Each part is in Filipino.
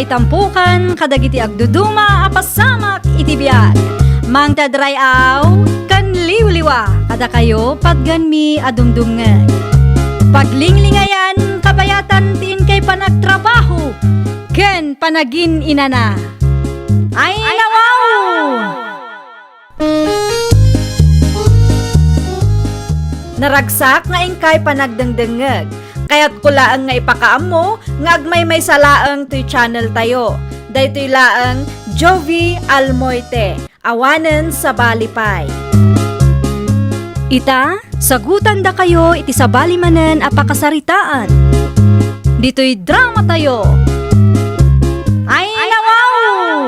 may tampukan kadagiti agduduma apasamak iti biag. Mang tadrayaw kan liwliwa kada kayo pagganmi adumdumngeg. Paglinglingayan kabayatan tiin kay panagtrabaho ken panagin inana. Ay nawaw! Naragsak nga ingkay panagdengdengeg. Kaya't kulaang nga ipakaam mo, nga agmay may salaang to'y channel tayo. Daytoy laang Jovie Almoite, awanen sa balipay. Ita, sagutan da kayo iti sa balimanen apakasaritaan. Dito'y drama tayo. Ay nawaw!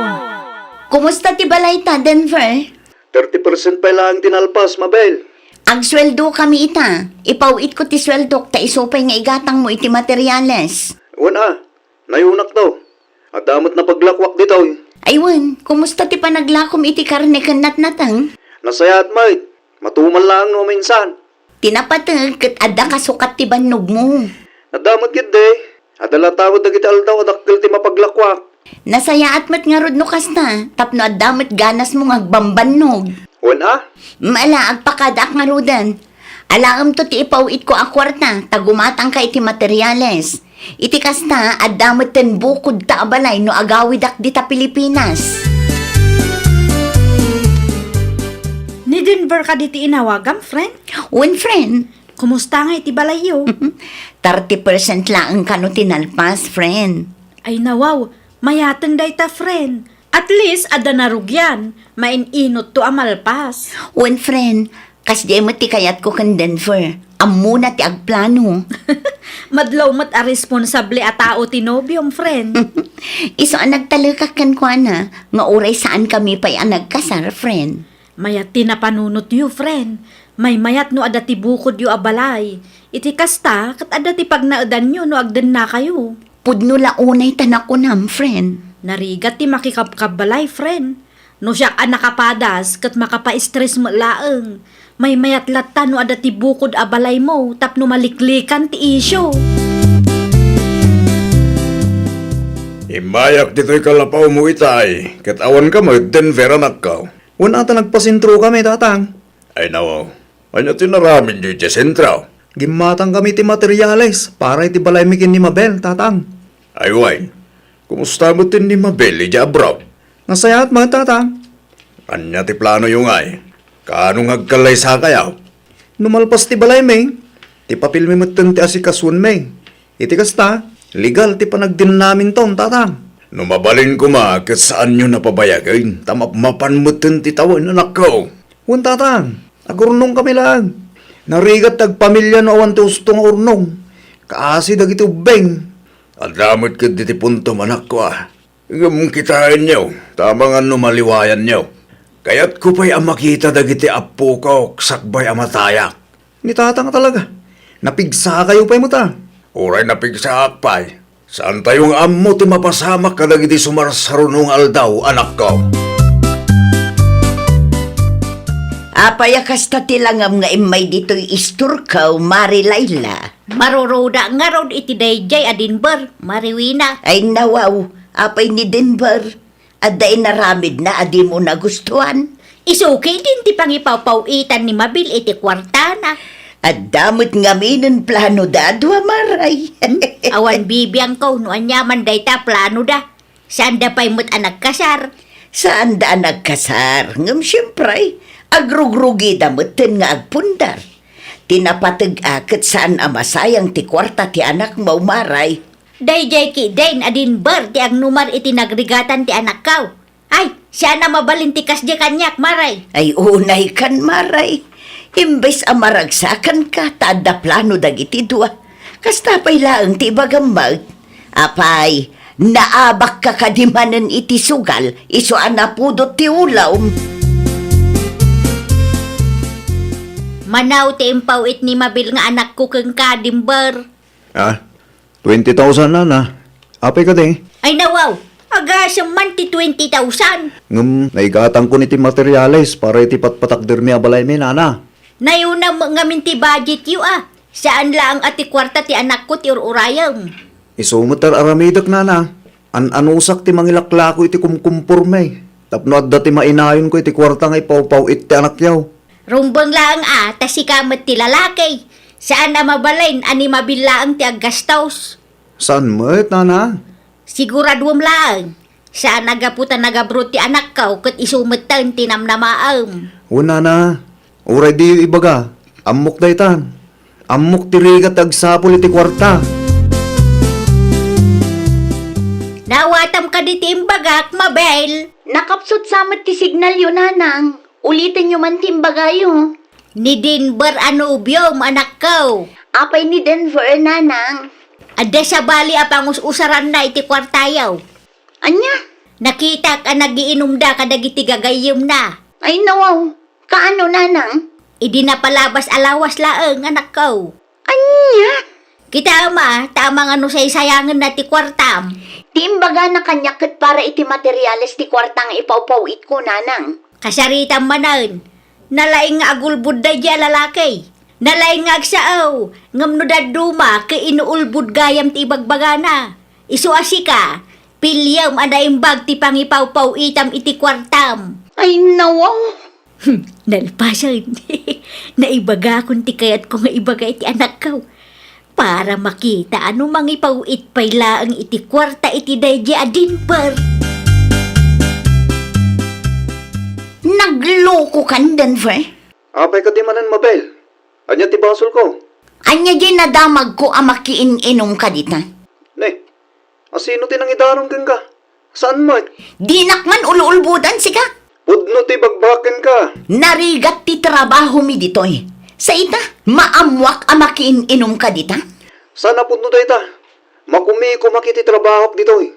Kumusta ti balay ta, Denver? 30% pa lang tinalpas, Mabel. Ang sweldo kami ita. Ipauit ko ti sweldo ta isopay nga igatang mo iti materyales. Wana, nayunak daw. At damot na paglakwak dito. Aywan, kumusta ti panaglakom iti karne ken natnatang? Nasaya at mait. Matuman lang no minsan. Tinapatag ket adda kasukat ti bannog mo. Nadamot gid de. Adala tawad na kita aldaw adakkel ti mapaglakwak. Nasaya at mat nga rod no kasta. Tapno addamat ganas mo ngagbambannog. Wana? Mala, agpakadak nga rodan. Alaam to ti ipauit ko akwarta, tagumatang ka iti materyales. Iti kasta, adamot ten bukod ta abalay no agawidak di ta Pilipinas. Ni Denver ka diti inawagam, friend? One friend, Kumusta nga iti balayo? 30% lang ang kano tinalpas, friend. Ay nawaw, mayatan day ta, friend. At least, ada narugyan. Maininot to amalpas. One friend, kas di mo ti kayat ko kan Denver. Amuna ti agplano. Madlaw mat a responsable a tao ti nobyong, friend. Iso ang nagtalakak kan ko na, nga oray saan kami pa'y ang nagkasar, friend. Mayat tinapanunot yu, friend. May mayat no ada ti bukod yu abalay. Iti kasta, kat ada ti pagnaadan nyo no agdan na kayo. Pudno launay tanak ko nam, friend. Narigat ti makikapkabalay, friend. No siya ka nakapadas, kat makapa-stress mo laeng. May mayat lata no ada ti bukod abalay mo, tapno maliklikan ti isyo. Imayak dito'y kalapaw mo itay, kat awan ka mo, Denver anak ka. Wana ata nagpasintro kami, tatang. Ay nawaw, ano tinaramin nyo dyan sentraw? Gimatang kami ti materyales para iti balay mikin ni Mabel, tatang. Ay way, kumusta mo tin ni Mabel, ija bro? Nasaya at mga tatang. Kanya ti plano yung ay, kaanong agkalay sa kayaw? Numalpas ti balay, may. Ti papilmi mo ti asikasun, may. Iti kasta, legal ti panagdin namin ton, tatang. Numabalin ko ma, kat saan nyo napabayagin, tamapmapan mo tin ti tawan anak ko. Wan, tatang, agurnong kami lang. Narigat tagpamilya no awan ti ustong urnong. Kaasi dagiti ubeng. Adamot ka diti punto manak ko ah. Mong kitain nyo, tama nga numaliwayan nyo. Kaya't ko pa'y makita dagiti apo ko, sakbay amatayak. Ni tatang talaga. Napigsa kayo pa'y mo ta. Uray napigsaak pa'y. Saan tayong amo ti mapasamak ka dagiti sumarsarunong aldaw, anak ko? Apaya kasta tilangam nga imay dito'y isturkaw, Mari Layla. Maruruda nga ron iti dayjay adinber, mariwina. Ay nawaw, apay ni Denver. Aday naramid na adi mo nagustuhan. Isukay din ti pangipawpawitan ni Mabil iti kwartana. At damot nga minun plano dadwa, Maray. Awan bibiyang ko, no anyaman day ta plano da. Saan da pa'y mo't anak kasar? Saan da nagkasar? Ngam siyempre, agrugrugi damutin nga agpundar. Tinapatag-akit saan amasayang ti kwarta ti anak mo, Maray. Dayjay ki dayn adinber ti agnumar iti nagrigatan ti anak kaw. Ay, siya na mabalin ti kasdi kanyak, Maray. Ay unay kan, Maray. Imbes amaragsakan ka, tada plano dagiti dua. Kastapay lang ti bagambag. Apay, naabak ka kadimanan iti sugal, iso anapudot ti ulaw. Manaw ti impawit ni Mabil nga anak ko keng kadimber. Ah, 20,000 na na. Apay ka din. Ay nawaw, agasang man ti 20,000. Naigatang ko ni ti materyales para iti patpatakder mi abalay mi, nana. Nayuna mo nga minti budget yu ah. Saan lang ati kwarta ti anak ko ti ururayang. Isumutar aramidak, nana. Anusak ti mangilaklako iti kumkumpurme. Tapno at dati mainayon ko iti kwarta nga ipaw-paw iti anak yaw. Rumbang laang tasikamat ti lalaki. Saan na mabalain ani mabilaang ti aggastos? Saan mo, nana? Siguraduam laang. Saan nagaputan nagabrot ti anak kaw kat isumatan ti namnamaam. Una na. Uray di ibaga. Amok daytan. Amok ti rigat agsapol iti kwarta. Nawatam ka di ti imbagak, Mabel. Nakapsot samat ti signal yun, nanang. Ulitin nyo man ti imbagayo. Ni Denver anubyom anak kaw. Apay ni Denver, nanang. Ada sa bali apang usaran na iti kwartayaw. Anya? Nakita ka nagiinom da kadagiti gagayom na. Ay nawaw. Kaano, nanang? Idi na palabas alawas laeng anak kaw. Anya? Kita tamang ano say sayangan na ti kwartam. Ti imbaga na kanyakit para iti materyales ti kwartang ipaw-pawit ko, nanang. Kasaritam manan. Nalaing nga agulbud da dya lalaki. Nalaing nga agsaaw. Ngamno da duma ka inuulbud gayam ti ibagbagana. Isu asika. Pilyam anaimbag ti pangipaw-paw itam iti kwartam. Ay nawaw. Nalpasan. Naibaga kun ti kayat ko nga ibaga iti anak kaw. Para makita ano mangipawit payla ang iti kwarta iti dayja adinper. Nagloko kan, Denver. Apay ka di manan, Mabel. Anya ti basol ko. Anya di nadamag ko ang makiin-inom ka dita. Ne, asino ti nang idarong ka? Saan mo? Dinakman uluulbudan sika. Pudno ti bagbaken ka. Narigat ti trabaho mi ditoy. Sa ita, maamwak ang makiin-inom ka dita. Sana pudno da ita. Makumi ko makiti trabaho dito eh.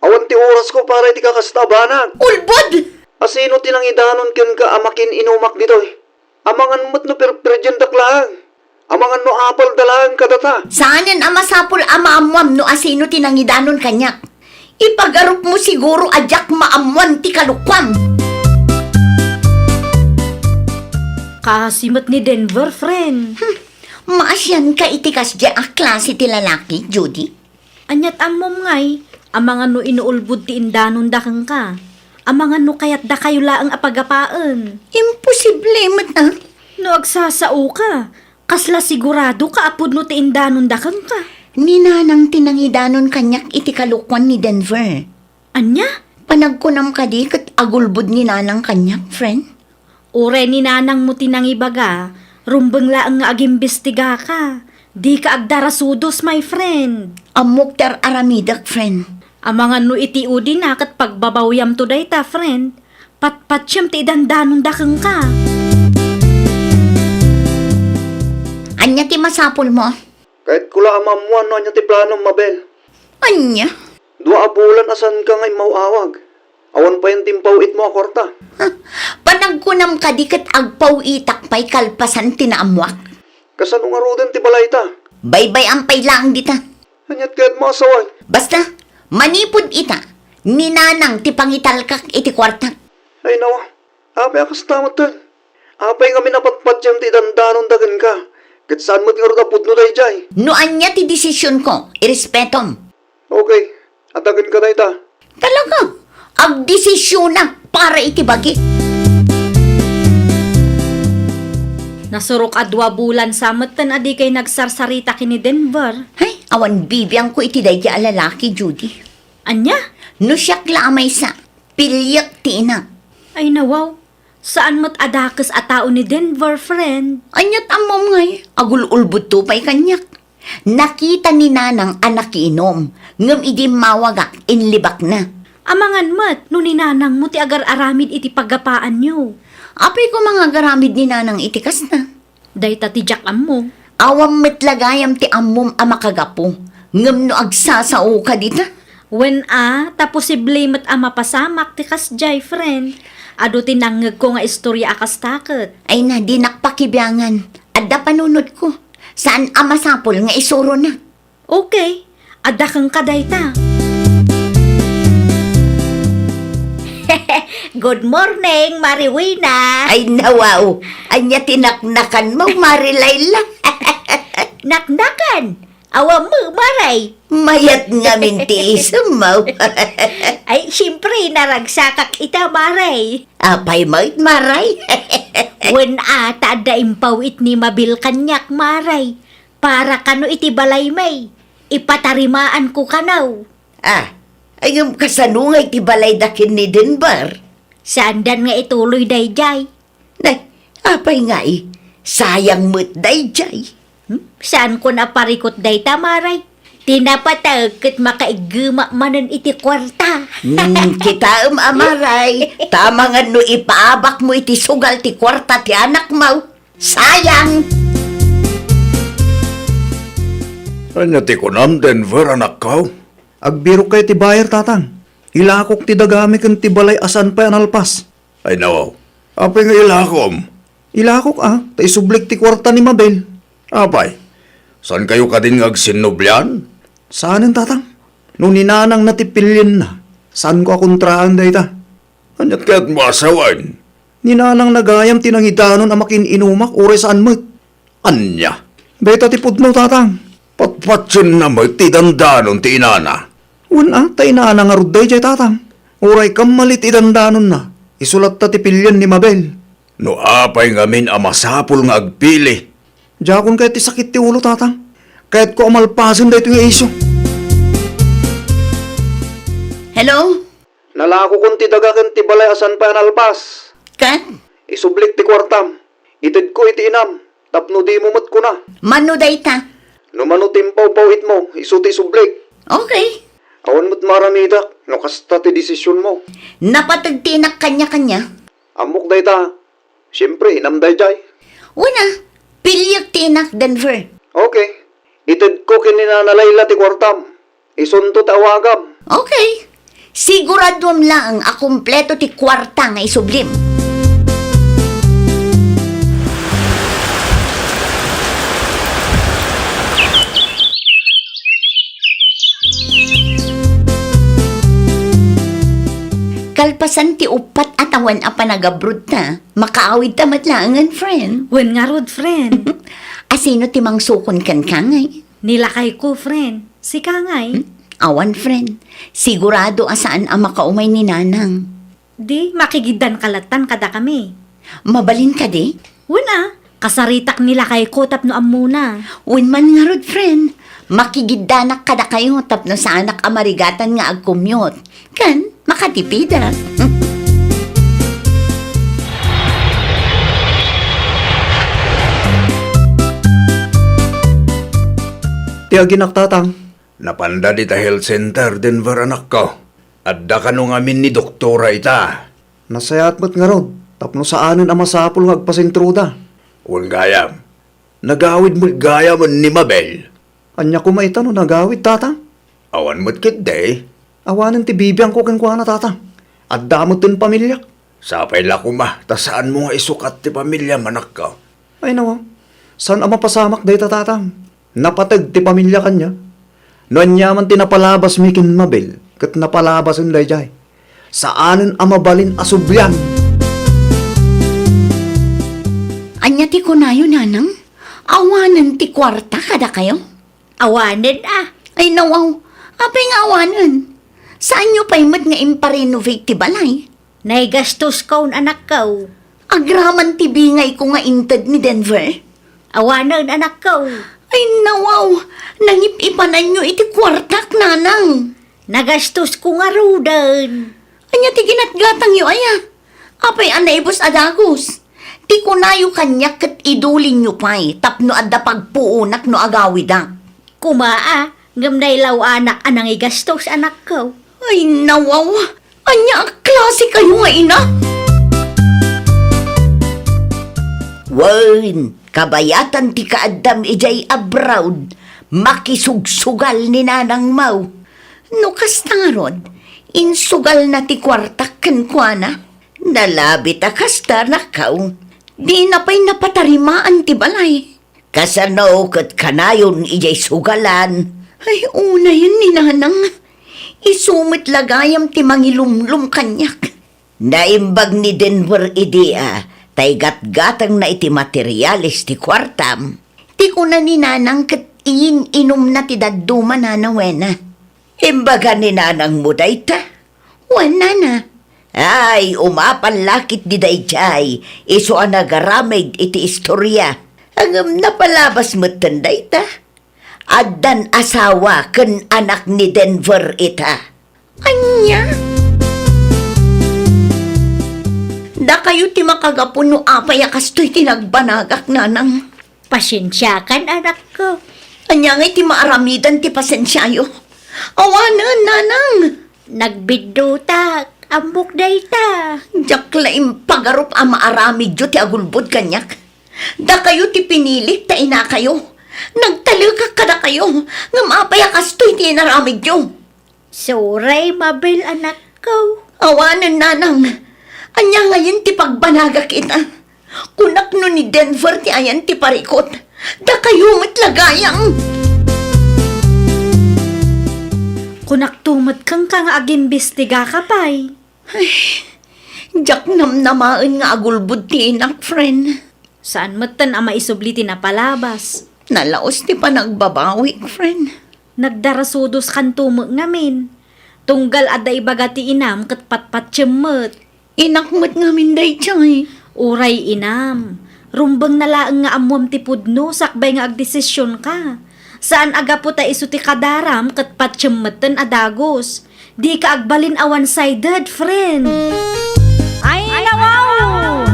Awan ti oras ko para iti kakastabanag. Ulbod! Asino ti nang idanon ken ka amakin inumak dito eh. Amangan mo't no perpredyan daklaan. Amangan no apal dalaan kadata. Saanan ang masapul ang maamwam no asino tinangidanon kanyak. Ipagarup mo siguro adyak maamwan ti kalukwam. Kasimot ni Denver, friend. Maasyan ka itikas dya a klase ti lalaki, Judy. Anyat amom ngay, amangan no inuulbud ti indanon dakang ka. Amangan no kayat da kayo laang apagapaan. Imposible mata. No agsasao ka, kasla sigurado ka apod no ti indanon dakang ka. Ninanang tinangidanon kanyak iti kalukwan ni Denver. Anya? Panagkunam ka di kat agulbud ni nanang kanyak, friend. Ure ni nanang mo tinangibaga, rumbeng laang nga agimbestiga ka. Di ka agdarasudos, my friend. Amok tar aramidak, friend. Amangan no iti udi na kat pagbabawyam to dayta, friend. Patpatyam ti idandanon dakang ka. Anya ti masapul mo? Kahit kula amamuan no anya ti plano, Mabel. Anya? Dua abulan asan ka ngay mauawag. Awan pa yung timpawit mo akorta. Panagkunam ka di kat agpaw itak pa'y kalpasan tinaamwak. Kasan nga roden ti balay ta. Baybay ang pailang dita. Anyat kaya't masaway. Basta, manipod ita. Ninanang ti pangitalkak iti kwarta. Ay nawa, apay akas tamat tan. Apay kami napatpat yung ti dandanon dagan ka. Kat saan mo't nga rin apudno day jay. No anya ti desisyon ko, irespetom. Okay, atagan ka na ita. Talaga, agdesisyon na para itibagi. Nasurok a 2 bulan samot tan adi kay nagsarsarita kini Denver. Ay, awan bibiyang ko iti dayja a lalaki, Judy. Anya? No siyak laamay sa PILIEK ti inak. Ay nawaw, saan mo't adakas a tao ni Denver, friend? Anyat amom ngay, agululbud to pa'y kanyak. Nakita ni nanang anak inom, ngam idi mawagak inlibak na. Amangan mat, no ninanang mo ti agar aramid iti paggapaan nyo. Apay ko mga garamid ni nanang itikas na. Dayta ti jak mo. Awam metlagayam ti amom a makagapo, ngam no agsasao ka dita. When posible mat mapasamak ti kasjay, friend. Ado tinangag ko nga istorya akas takot. Ay na, di nakpakibiyangan. Adda panunod ko. Saan amasapol nga isuro na? Okay, adda kang kadayta. Good morning, Mariwina. Ay nawaw, anya tinaknakan mo, Marilayla. Naknakan. Awa mo, maray. Mayat nga mintiis mo. Ay, siyempre, naragsakak ita, maray. Apay mo't maray. Wen tada impawit ni mabil kanyak, maray. Para kano iti balay may. Ipatarimaan ko kanaw. Ayong kasanungay ti balay dakin ni Denver. Sandan nga ituloy dayjay. Nay, apay nga sayang mo't dayjay. Saan ko naparikot day tamaray? Tinapatag kat makaiguma manan iti kwarta. Kita amaray. Tama nga no ipaabak mo iti sugal ti kwarta ti anak mo. Sayang! Anya ti kunam, Denver, anak ko. Agbiro kay ti bayar, tatang. Ilakok ti dagami kan ti balay asan pa analpas. Ay nawaw, apay nga ilakom. Ilakok ta isublik ti kwarta ni Mabel. Apay, saan kayo ka din ngagsinubyan? Saanin, tatang? Nung ninanang natipilyan na, saan ko akontraan day ta? Anyat kaya't masawan? Ninanang nagayam tinangitanon amakin inumak ure saan mo't. Anya, Beta ti pudno, tatang. patpatsin na mo ti dandanon ti inana. Ta inanang aruday jay, tatang. Uray kam malit idandanon na. Isulat ta ti pilyan ni Mabel. No apay ngamin amasapul nga agpili. Jakon kahit ti sakit ti ulo, tatang. Kahit ko amalpasin da ito yung isyo. Hello? Nalako kong ti dagakan ti balay asan pa analpas. Kan? Isublik ti kwartam. Itid ko iti inam. Tapno di mo mat ko na. Mano dayta? No mano timpaw pawit mo, iso ti sublik. Okay. Awan mo't maramidak, no kasta ti desisyon mo. Napatagtinak kanya-kanya. Amok day ta. Siyempre, inam day jay. Una, PILIEK tinak Denver. Okay. Itid ko kininanalayla ti kwartam. Isunto tawagam. Okay. Siguradom lang ang kumpleto ti kwarta nga isublim. Kalpasan ti upat atawan a panagabrod ta. Makaawid ta matlangan, friend. Wen nga rod, friend. Asino ti mangsukon kan kangay? Nilakay ko, friend. Si Kangay. Awan, friend. Sigurado asaan ang makaumay ni Nanang. Di, makigidan kalatan kada kami. Mabalin ka di? Wala, kasaritak nilakay ko tapno amuna. Uwan man nga rod, friend. Makigidanak kada kayo tapno sa anak amarigatan nga agkumyot. Kan, makatipida. Ti aginak, tatang. Napanda di ta health center, Denver, anak ko. Adda ka nung amin ni doktora ita. Nasayat mo't nga rod. Tapno saanin ang masapul nga agpasintruda. Un gayam. Nagawid mo't gayam ni Mabel. Anya ko maita no nagawid, tatang. Awan mo't kit day. Awanan ti bibiyang ko kenkwana, tatang. At damot tin pamilya. Sapay la kuma, ta saan mo nga isukat ti pamilya, manak ko. Ay nawa, saan ang mapasamak day tatang? Napatag ti pamilya kanya. Noan yaman tinapalabas mikin Mabel, kat napalabas ang dayjay. Saanin ang mabalin asubyan? Anya ti kunayo, Nanang? Awanan ti kwarta kada kayo? Awanan Ay nawaw, apay nga awanan. Saan nyo pa imad nga imparenovate ti balay? Naigastos kaun anak ko. Agraman ti bingay ko nga inted ni Denver. Awanan anak ko. Ay nawaw, nangipipanan nyo iti kwartak, Nanang. Nagastos ko nga rudan. Anya ti ginatgatang yo aya. Apay anaibos adagos. Ti kunayo kanya kat idulin nyo pa'y tapno adda pagpuunak no agawidak. Kumaa, ngamnay law anak anang igastos anak ko. Ay nawaw, anya ang klase kayo nga ina. Wan, kabayatan ti kaadam ijay abroad, makisugsugal ni Nanang Mau. No kastangarod, insugal na ti kwartak kenkwana. Nalabit a kasta nakaw, di na pa'y napatarimaan ti balay. Kasano kat kanayon ijay sugalan. Ay una yun ni Nanang. Isumit lagayam ti mangilumlum kanyak. Naimbag ni Denver idea, tay gatgatang na iti materialis ti kwartam. Ti kuna ni Nanang kat inom na ti daduma na wena. Imbaga ni nanang mo dayta. Wala na. Ay, umapan lakit di dayjay. Iso ang nagaramid iti istorya. Ang napalabas mo dayta. Addan asawa ken anak ni Denver ita. Anya? Da kayo ti makagapuno apay akastoy tinagbanagak nanang. Pasensya kan anak ko. Anya nga ti maaramidan ti pasensyayo. Awanan nanang. Nagbidutak, ambok dayta. Diyak laing pagarup ang maaramid yo ti agulbod kanyak. Da kayo ti pinilik ta ina kayo. Nagtalagak kada kayo. Nga maapay akastoy ti inaramid yo. Suray mabil anak ko. Awanan nanang. Anya ngayon ti pagbanagak kita. Kunak no ni Denver ti ayan ti parikot. Da kayo matlagayang. Kunak tumad kang agimbestiga ka pay. Diyak namnamaan nga agulbod ti inak, friend. Saan matan ang maisubli tinapalabas? Nalaos ti panagbabawi, friend. Nagdarasudos kan tumag ngamin. Tunggal aday baga ti inam kat patpatsyemmet. Inakmat ngamin day chay. Uray inam. Rumbang nalaang nga amwam ti pudno sakbay nga agdesisyon ka. Saan aga po ta iso ti kadaram kat patsyemmetten adagos. Di ka agbalin a one-sided, friend. Ay, nawaw!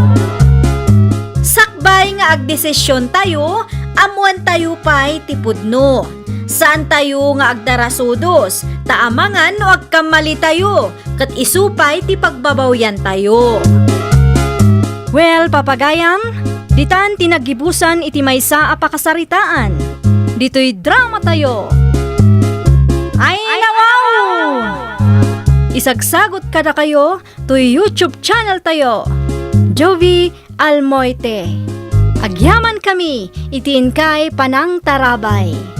Sakbay nga agdesisyon tayo, amuan tayo pa'y ti pudno. Saan tayo nga agdarasudos, taamangan o agkamali tayo, kat isupay ti pagbabawyan tayo. Well, papagayam, ditan tinagibusan iti maysa a pakasaritaan. Dito'y drama tayo. Ay, nawaw! Isagsagot kada kayo to YouTube channel tayo. Jovie Almoite. Agyaman kami, itiin kay panang tarabay.